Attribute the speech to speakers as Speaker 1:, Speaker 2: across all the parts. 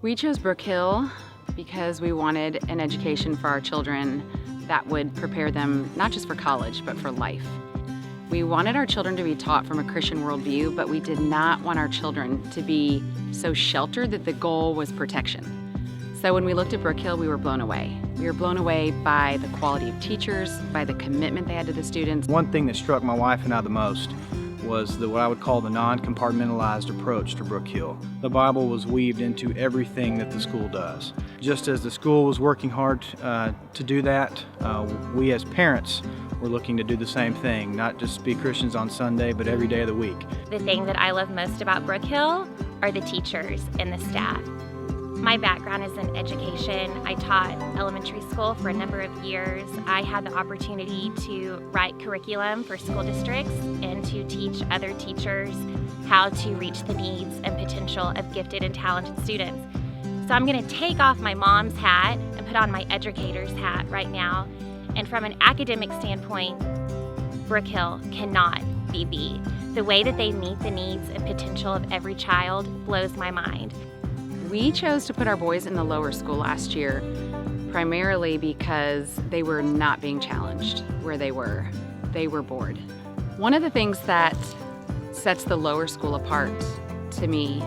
Speaker 1: We chose Brook Hill because we wanted an education for our children that would prepare them not just for college, but for life. We wanted our children to be taught from a Christian worldview, but we did not want our children to be so sheltered that the goal was protection. So when we looked at Brook Hill, we were blown away. We were blown away by the quality of teachers, by the commitment they had to the students.
Speaker 2: One thing that struck my wife and I the most was what I would call the non-compartmentalized approach to Brook Hill. The Bible was weaved into everything that the school does. Just as the school was working hard to do that, we as parents were looking to do the same thing, not just be Christians on Sunday, but every day of the week.
Speaker 3: The thing that I love most about Brook Hill are the teachers and the staff. My background is in education. I taught elementary school for a number of years. I had the opportunity to write curriculum for school districts and to teach other teachers how to reach the needs and potential of gifted and talented students. So I'm going to take off my mom's hat and put on my educator's hat right now. And from an academic standpoint, Brook Hill cannot be beat. The way that they meet the needs and potential of every child blows my mind.
Speaker 1: We chose to put our boys in the lower school last year primarily because they were not being challenged where they were. They were bored. One of the things that sets the lower school apart to me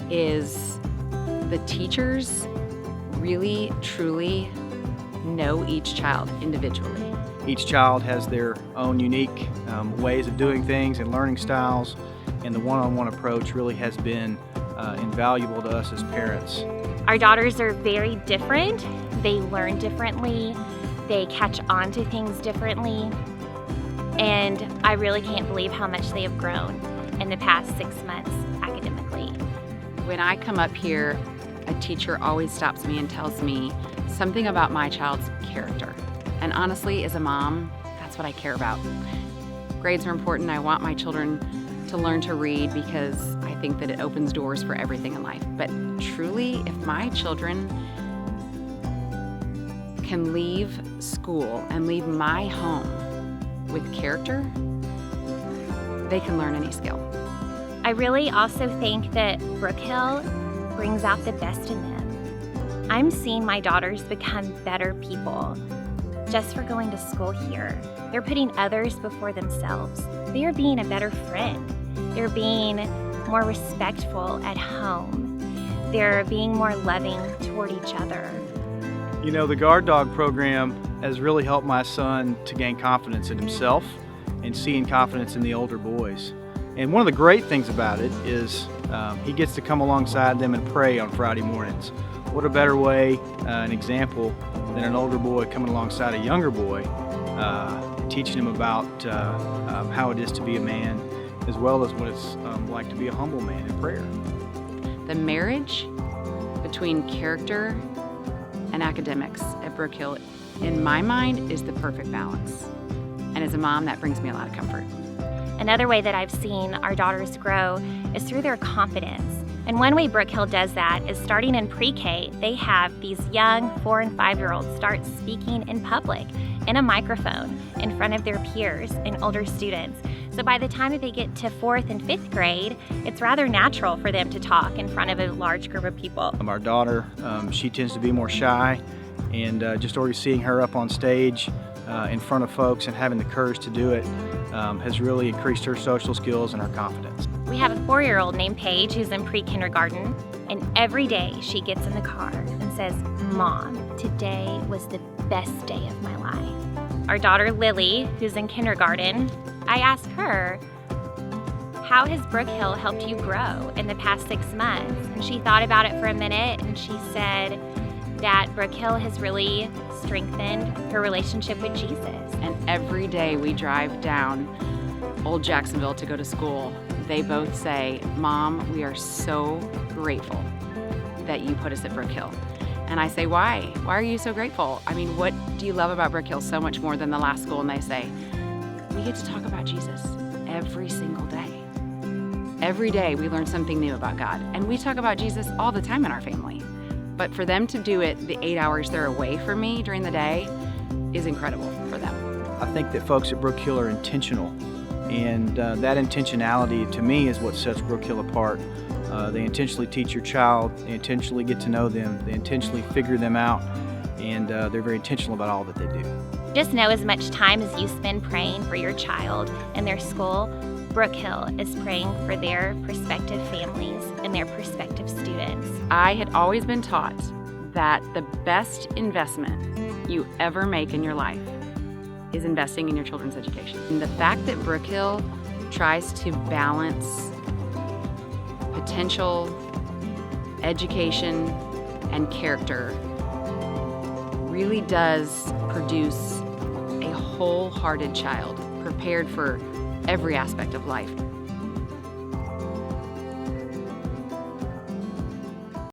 Speaker 1: is the teachers really, truly know each child individually.
Speaker 2: Each child has their own unique ways of doing things and learning styles, and the one-on-one approach really has been invaluable to us as parents.
Speaker 3: Our daughters are very different. They learn differently. They catch on to things differently. And I really can't believe how much they have grown in the past 6 months academically.
Speaker 1: When I come up here, a teacher always stops me and tells me something about my child's character. And honestly, as a mom, that's what I care about. Grades are important. I want my children to learn to read because I think that it opens doors for everything in life. But truly, if my children can leave school and leave my home with character, they can learn any skill.
Speaker 3: I really also think that Brook Hill brings out the best in them. I'm seeing my daughters become better people just for going to school here. They're putting others before themselves. They are being a better friend. They're being more respectful at home. They're being more loving toward each other.
Speaker 2: You know, the Guard Dog program has really helped my son to gain confidence in himself and seeing confidence in the older boys. And one of the great things about it is he gets to come alongside them and pray on Friday mornings. What a better way, an example, than an older boy coming alongside a younger boy, teaching him about how it is to be a man, as well as what it's like to be a humble man in prayer.
Speaker 1: The marriage between character and academics at Brook Hill, in my mind, is the perfect balance. And as a mom, that brings me a lot of comfort.
Speaker 3: Another way that I've seen our daughters grow is through their confidence. And one way Brook Hill does that is starting in pre-K, they have these young 4- and 5-year-olds start speaking in public, in a microphone, in front of their peers and older students. So by the time that they get to 4th and 5th grade, it's rather natural for them to talk in front of a large group of people.
Speaker 2: Our daughter, she tends to be more shy, and just already seeing her up on stage in front of folks and having the courage to do it has really increased her social skills and her confidence.
Speaker 3: We have a 4-year-old named Paige who's in pre-kindergarten, and every day she gets in the car and says, "Mom, today was the best day of my life." Our daughter Lily, who's in kindergarten, I asked her, "How has Brook Hill helped you grow in the past 6 months?" And she thought about it for a minute and she said that Brook Hill has really strengthened her relationship with Jesus.
Speaker 1: And every day we drive down Old Jacksonville to go to school, they both say, "Mom, we are so grateful that you put us at Brook Hill." And I say, "Why? Why are you so grateful? I mean, what do you love about Brook Hill so much more than the last school?" And they say, "We get to talk about Jesus every single day. Every day we learn something new about God. And we talk about Jesus all the time in our family. But for them to do it the 8 hours they're away from me during the day is incredible for them."
Speaker 2: I think that folks at Brook Hill are intentional, and that intentionality to me is what sets Brook Hill apart They intentionally teach your child, they intentionally get to know them, they intentionally figure them out, and they're very intentional about all that they do.
Speaker 3: Just know as much time as you spend praying for your child and their school, Brook Hill is praying for their prospective families and their prospective students.
Speaker 1: I had always been taught that the best investment you ever make in your life is investing in your children's education. And the fact that Brook Hill tries to balance potential, education, and character really does produce a wholehearted child prepared for every aspect of life.